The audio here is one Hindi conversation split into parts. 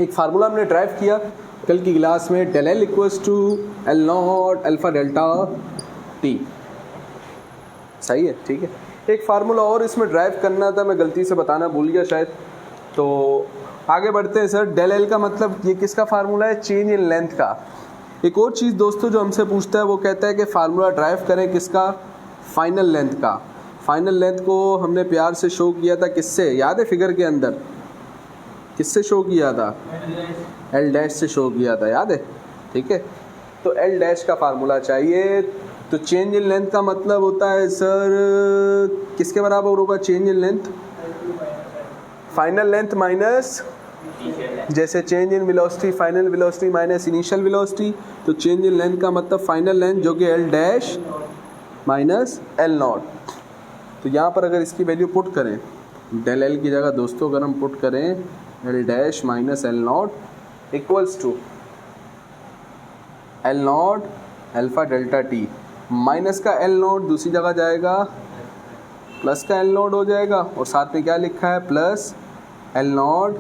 एक फार्मूला हमने ड्राइव किया कल की क्लास में, del L equals to L naught alpha delta T. सही है, ठीक है। एक फार्मूला और इसमें ड्राइव करना था, मैं गलती से बताना भूल गया शायद, तो आगे बढ़ते हैं सर। डेल एल का मतलब ये किसका फार्मूला है? चेंज इन लेंथ का। एक और चीज़ दोस्तों जो हमसे पूछता है वो कहता है कि फार्मूला ड्राइव करें किसका? फाइनल लेंथ का। फाइनल लेंथ को हमने प्यार से शो किया था किससे, याद है? फिगर के अंदर किससे शो किया था? एल डैश से शो किया था, याद है? ठीक है, तो एल डैश का फार्मूला चाहिए। तो चेंज इन लेंथ का मतलब होता है सर किसके बराबर होगा change in length? Final length minus, जैसे change in velocity final velocity minus initial velocity, तो चेंज इन लेंथ का मतलब फाइनल लेंथ जो कि L dash minus L naught. तो यहाँ पर अगर इसकी वैल्यू पुट करें डेल एल की जगह दोस्तों, अगर हम पुट करें L dash minus L naught equals to L naught alpha delta T, minus का एल नॉट दूसरी जगह जाएगा, प्लस का एल नॉट हो जाएगा, और साथ में क्या लिखा है? Plus L naught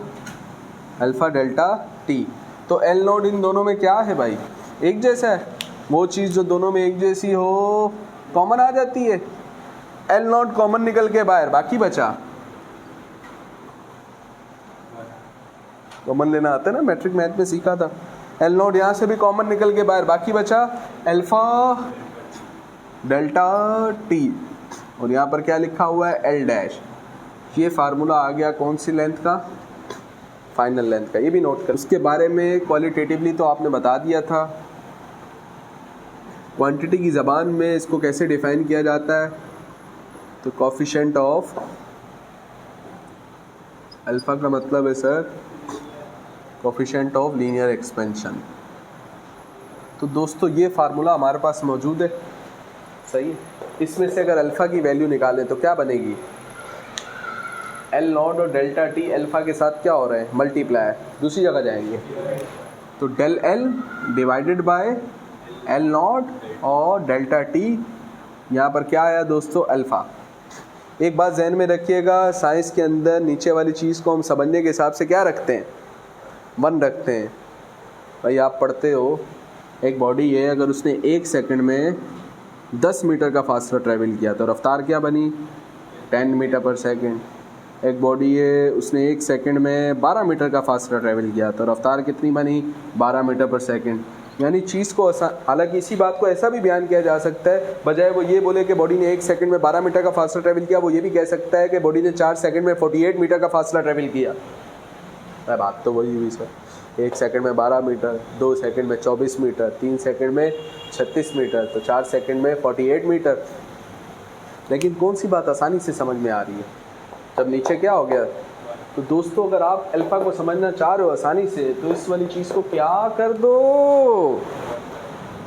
alpha delta T. तो एल नॉट इन दोनों में क्या है भाई? एक जैसा है। वो चीज़ जो दोनों में एक जैसी हो कॉमन आ जाती है। एल नॉट कॉमन निकल के बाहर, बाकी बचा कॉमन लेना आता है ना, मैट्रिक मैथ में सीखा था। एल नॉट यहाँ से भी कॉमन निकल के बाहर, बाकी बचा अल्फा डेल्टा टी, और यहाँ पर क्या लिखा हुआ है? L dash. ये फार्मूला आ गया कौन सी लेंथ का? फाइनल लेंथ का। ये भी नोट कर। उसके बारे में क्वालिटेटिवली तो आपने बता दिया था। क्वांटिटी की ज़बान में इसको कैसे डिफाइन किया जाता है? तो कोफिशिएंट ऑफ अल्फा का मतलब है sir coefficient of linear expansion. तो दोस्तों ये फार्मूला हमारे पास मौजूद है, सही है। इसमें से अगर अल्फा की वैल्यू निकालें तो क्या बनेगी? एल नॉट और डेल्टा टी अल्फा के साथ क्या हो रहे हैं? मल्टीप्लाई, दूसरी जगह जाएंगे तो del L divided by L naught और डेल्टा टी, यहाँ पर क्या आया दोस्तों? अल्फा। एक बात जहन में रखिएगा, साइंस के अंदर नीचे वाली चीज़ को हम समझने के हिसाब से क्या रखते हैं? 1 रखते हैं। भाई आप पढ़ते हो एक बॉडी है, अगर उसने 1 सेकंड में 10 मीटर का फासला ट्रैवल किया तो रफ्तार क्या बनी? 10 मीटर पर सेकंड। एक बॉडी है, उसने 1 सेकंड में 12 मीटर का फासला ट्रैवल किया तो रफ्तार कितनी बनी? 12 मीटर पर सेकंड। यानी चीज़ को हालांकि इसी बात को ऐसा भी बयान किया जा सकता है, बजाय वो ये बोले कि बॉडी ने 1 सेकंड में 12 मीटर का फासला ट्रैवल किया, वो ये भी कह सकता है कि बॉडी ने 4 सेकंड में 48 मीटर का फासला ट्रैवल किया। बात तो वही हुई सर, 1 सेकंड में 12 मीटर, 2 सेकंड में 24 मीटर, 3 सेकंड में 36 मीटर, तो 4 सेकंड में 48 मीटर। लेकिन कौन सी बात आसानी से समझ में आ रही है? तब नीचे क्या हो गया? तो दोस्तों अगर आप अल्फा को समझना चाह रहे हो आसानी से, तो इस वाली चीज़ को क्या कर दो?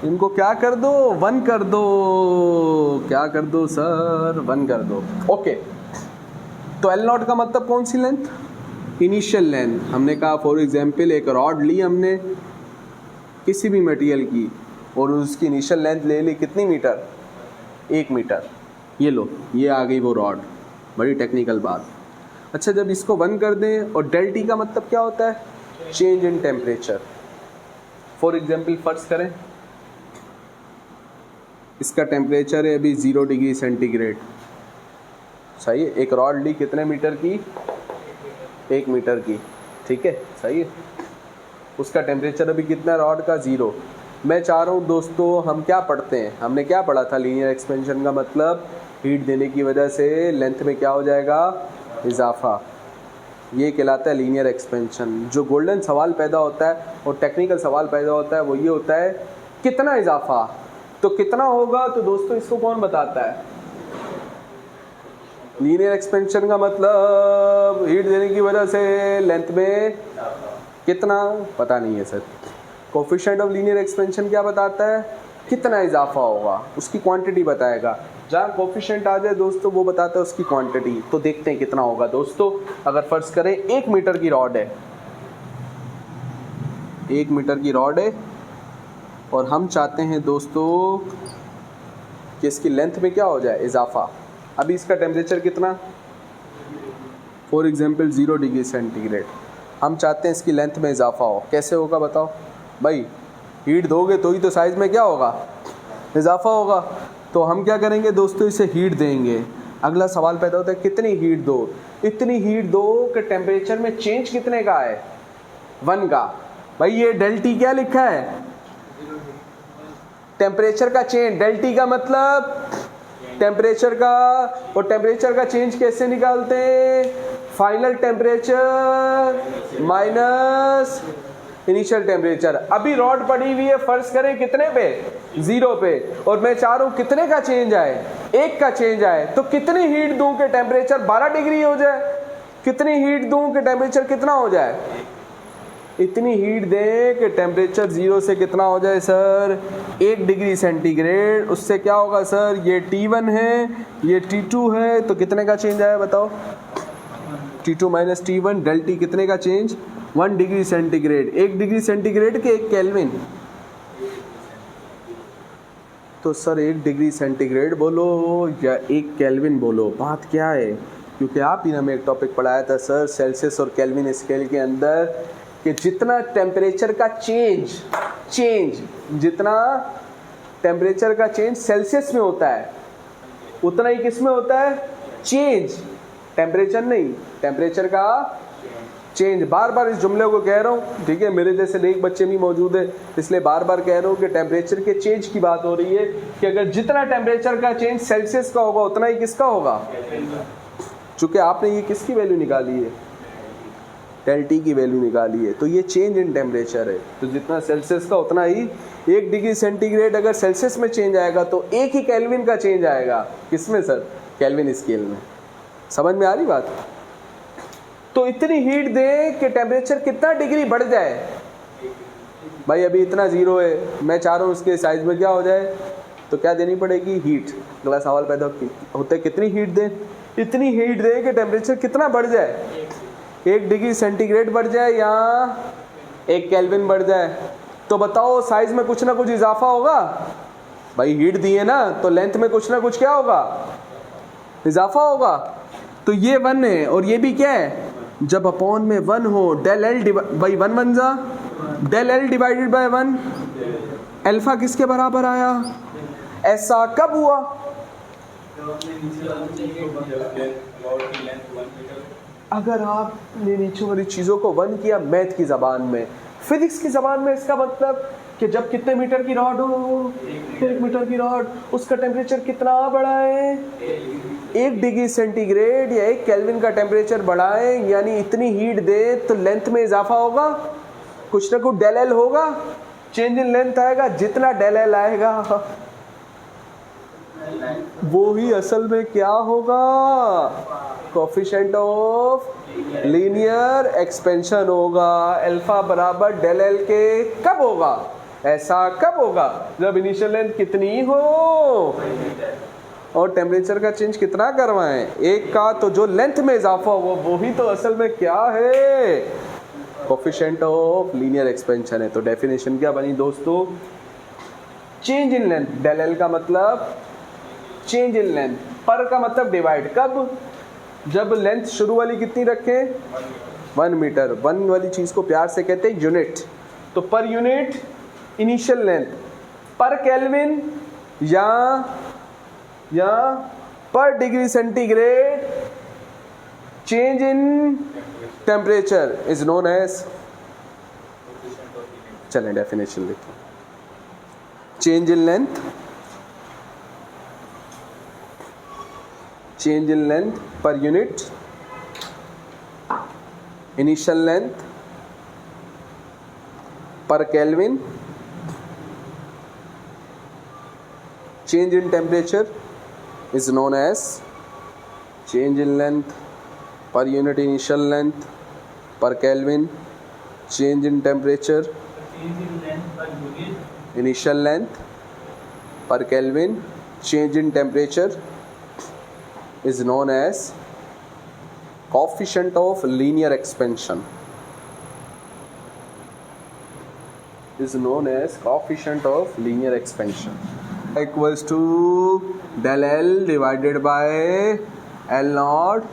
इनको क्या कर दो? 1 कर दो। क्या कर दो सर? 1 कर दो। ओके, तो एल नॉट का मतलब कौन सी लेंथ? Initial length. हमने कहा फॉर एग्जांपल एक रॉड ली हमने किसी भी मटेरियल की, और उसकी इनिशियल लेंथ ले ली कितनी मीटर? 1 मीटर। ये लो, ये आ गई वो रॉड। बड़ी टेक्निकल बात। अच्छा, जब इसको 1 कर दें, और डेल टी का मतलब क्या होता है? Change in temperature. For example फर्ज करें इसका टेम्परेचर है अभी 0 डिग्री सेंटीग्रेड, सही है। एक रॉड ली कितने मीटर की? 1 मीटर की, ठीक है, सही है। उसका टेम्परेचर अभी कितना रॉड का? 0। मैं चाह रहा हूँ दोस्तों, हम क्या पढ़ते हैं? हमने क्या पढ़ा था? लीनियर एक्सपेंशन का मतलब हीट देने की वजह से लेंथ में क्या हो जाएगा? इजाफा। ये कहलाता है लीनियर एक्सपेंशन। जो गोल्डन सवाल पैदा होता है और टेक्निकल सवाल पैदा होता है वो ये होता है कितना इजाफा, तो कितना होगा? तो दोस्तों इसको कौन बताता है? लीनियर एक्सपेंशन का मतलब हीट देने की वजह से लेंथ में कितना, पता नहीं है sir. Coefficient of linear expansion क्या बताता है? कितना इजाफा होगा, उसकी क्वांटिटी बताएगा। जहाँ कोफिशिएंट आ जाए दोस्तों वो बताता है उसकी क्वांटिटी। तो देखते हैं कितना होगा दोस्तों। अगर फर्ज करें 1 मीटर की रॉड है, 1 मीटर की रॉड है, और हम चाहते हैं दोस्तों कि इसकी लेंथ में क्या हो जाए? इजाफा। अभी इसका टेम्परेचर कितना? For example 0 degree centigrade. हम चाहते हैं इसकी लेंथ में इजाफा हो, कैसे होगा बताओ भाई? हीट दोगे तो ही तो साइज़ में क्या होगा, इजाफा होगा। तो हम क्या करेंगे दोस्तों, इसे हीट देंगे। अगला सवाल पैदा होता है कितनी हीट दो, इतनी हीट दो कि टेम्परेचर में चेंज कितने का है, 1 का। भाई ये डेल टी क्या लिखा है, टेम्परेचर का चेंज, डेल टी का मतलब टेम्परेचर का, और टेम्परेचर का चेंज कैसे निकालते हैं, final temperature minus initial temperature. अभी रॉड पड़ी हुई है, फर्ज करें कितने पे, 0 पे, और मैं चाह रहा हूं कितने का चेंज आए, 1 का चेंज आए। तो कितनी हीट दूं कि टेम्परेचर 12 डिग्री हो जाए, कितनी हीट दूं कि टेम्परेचर कितना हो जाए, इतनी हीट दें कि टेम्परेचर 0 से कितना हो जाए सर, 1 डिग्री सेंटीग्रेड। उससे क्या होगा सर, ये T1 है, ये T2 है, तो कितने का चेंज आया बताओ, T2 minus T1, del T कितने का change, 1 degree centigrade. 1 degree centigrade के 1 केल्विन, तो सर 1 डिग्री सेंटीग्रेड बोलो या 1 केल्विन बोलो, बात क्या है? क्योंकि आप ही ने हमें एक टॉपिक पढ़ाया था सर सेल्सियस और केल्विन स्केल के अंदर, कि जितना टेम्परेचर का चेंज जितना टेम्परेचर का चेंज सेल्सियस में होता है, उतना ही किस में होता है, चेंज, टेम्परेचर नहीं, टेम्परेचर का चेंज। बार बार इस जुमले को कह रहा हूँ, ठीक है, मेरे जैसे नेक बच्चे भी मौजूद है, इसलिए बार बार कह रहा हूँ कि टेम्परेचर के चेंज की बात हो रही है, कि अगर जितना टेम्परेचर का चेंज सेल्सियस का होगा उतना ही किसका होगा, चूंकि आपने ये किसकी वैल्यू निकाली है, डेल टी की वैल्यू निकाली है, तो ये चेंज इन टेम्परेचर है। तो जितना सेल्सियस का उतना ही 1 डिग्री सेंटीग्रेड अगर सेल्सियस में चेंज आएगा तो 1 ही केल्विन का चेंज आएगा, किसमें सर, केल्विन स्केल में। समझ में आ रही बात? तो इतनी हीट दे कि टेम्परेचर कितना डिग्री बढ़ जाए, भाई अभी इतना 0 है, मैं चाह रहा हूँ उसके साइज में क्या हो जाए, तो क्या देनी पड़ेगी, हीट। अगला सवाल पैदा होता है कितनी हीट दे, इतनी हीट दे कि टेम्परेचर कितना बढ़ जाए, 1 डिग्री सेंटीग्रेड बढ़ जाए या 1 केल्विन बढ़ जाए। तो बताओ साइज में कुछ ना कुछ इजाफा होगा, भाई हीट दिए ना, तो लेंथ में कुछ ना कुछ क्या होगा, इजाफा होगा। तो ये 1 है और ये भी क्या है, जब अपॉन में 1 हो, डेल एल बाई 1 बन जा, del L divided by 1, alpha किसके बराबर आया, ऐसा कब हुआ, अगर आपने नीचे वाली चीज़ों को 1 किया मैथ की ज़बान में, फिजिक्स की ज़बान में इसका मतलब कि जब कितने मीटर की रॉड हो, 1 मीटर की रॉड, उसका टेम्परेचर कितना बढ़ाए, 1 डिग्री सेंटीग्रेड या 1 केल्विन का टेम्परेचर बढ़ाए, यानी इतनी हीट दे तो लेंथ में इजाफा होगा, कुछ ना कुछ डेल एल होगा, चेंज इन लेंथ आएगा, जितना डेल एल आएगा वो ही असल में क्या होगा, कोफिशिएंट ऑफ लीनियर एक्सपेंशन होगा। अल्फा बराबर डेल एल के कब होगा, ऐसा कब होगा, जब इनिशियल लेंथ कितनी हो और टेम्परेचर का चेंज कितना करवाएं, 1 का, तो जो लेंथ में इजाफा हुआ वो ही तो असल में क्या है, कोफिशिएंट ऑफ लीनियर एक्सपेंशन है। तो डेफिनेशन क्या बनी दोस्तों, change in length, del L का मतलब चेंज इन लेंथ, पर का मतलब डिवाइड, कब, जब लेंथ शुरू वाली कितनी रखें, 1 मीटर, 1 वाली चीज को प्यार से कहते हैं यूनिट, तो per unit initial length, per kelvin या per degree centigrade change in temperature is known as, चलें डेफिनेशन लिखें, change in length, change in length per unit, initial length per Kelvin, change in temperature is known as change in length per unit initial length per Kelvin, change in temperature initial length per Kelvin, change in temperature is known as coefficient of linear expansion, is known as coefficient of linear expansion, equals to del L divided by L naught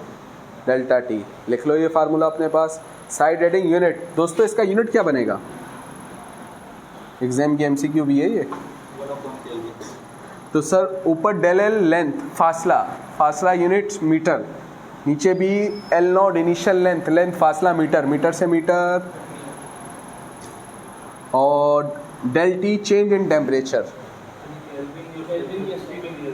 delta T। लिख लो ये फार्मूला अपने पास, साइड हेडिंग यूनिट। दोस्तों इसका यूनिट क्या बनेगा? एग्जाम की एमसीक्यू भी है ये। तो सर ऊपर डेल एल लेंथ फासला यूनिट मीटर, नीचे भी एल नॉट इनिशियल लेंथ फासला मीटर से मीटर, और del T change in temperature.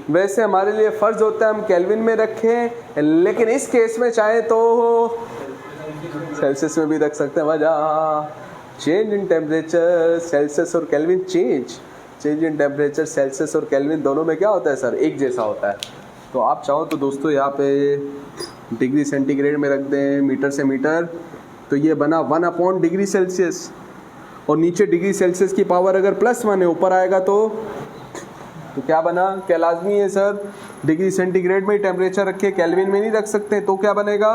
वैसे हमारे लिए फ़र्ज होता है हम केल्विन में रखें, लेकिन इस केस में चाहे तो सेल्सियस में भी रख सकते हैं। वजह चेंज इन टेम्परेचर सेल्सियस और kelvin, change in temperature Celsius और केल्विन दोनों में क्या होता है सर? एक जैसा होता है। तो आप चाहो तो दोस्तों यहाँ पे डिग्री सेंटीग्रेड में रख दें, मीटर से मीटर, तो ये बना 1 डिग्री सेल्सियस, और नीचे डिग्री सेल्सियस की पावर अगर +1 है, ऊपर आएगा तो क्या बना? क्या लाजमी है सर डिग्री सेंटीग्रेड में ही टेम्परेचर रखे, केल्विन में नहीं रख सकते? तो क्या बनेगा?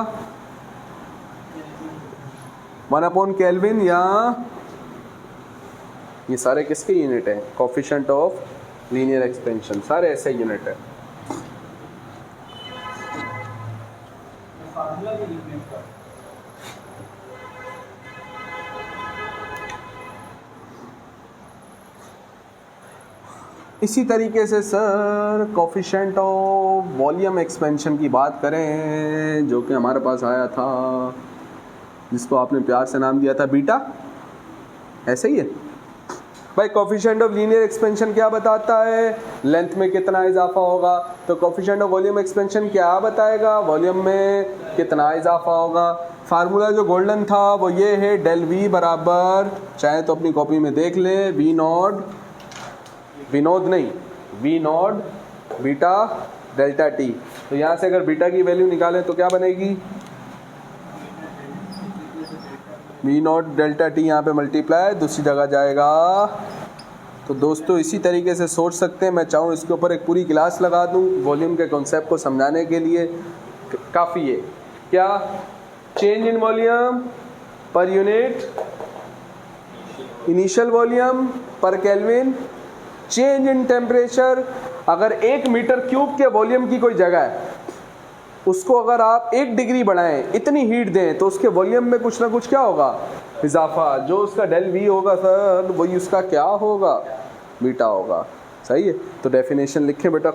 1 केल्विन, या ये सारे किसके यूनिट है? कोफिशिएंट ऑफ लीनियर एक्सपेंशन, सारे ऐसे यूनिट है। इसी तरीके से sir coefficient of volume expansion की बात करें, जो कि हमारे पास आया था, जिसको आपने प्यार से नाम दिया था बीटा, ऐसे ही है भाई। कोफिशिएंट ऑफ लीनियर एक्सपेंशन क्या बताता है? लेंथ में कितना इजाफा होगा। तो कोफिशिएंट ऑफ वॉल्यूम एक्सपेंशन क्या बताएगा? वॉल्यूम में कितना इजाफा होगा। फार्मूला जो गोल्डन था वो ये है, डेल वी बराबर, चाहे तो अपनी कॉपी में देख ले, V naught beta delta T. तो यहाँ से अगर बीटा की वैल्यू निकालें तो क्या बनेगी? वी नॉट डेल्टा टी, यहाँ पे मल्टीप्लाई दूसरी जगह जाएगा। तो दोस्तों इसी तरीके से सोच सकते हैं। मैं चाहूँ इसके ऊपर एक पूरी क्लास लगा दूँ वॉल्यूम के कॉन्सेप्ट को समझाने के लिए, काफ़ी है। क्या? चेंज इन वॉल्यूम पर यूनिट इनिशियल वॉल्यूम पर केल्विन, चेंज इन टेम्परेचर। अगर 1 मीटर क्यूब के वॉल्यूम की कोई जगह है, उसको अगर आप 1 डिग्री बढ़ाएं, इतनी हीट दें, तो उसके वॉल्यूम में कुछ ना कुछ क्या होगा? इजाफा। जो उसका डेल वी होगा सर, वही उसका क्या होगा? बीटा होगा। सही है। तो डेफिनेशन लिखें बेटा।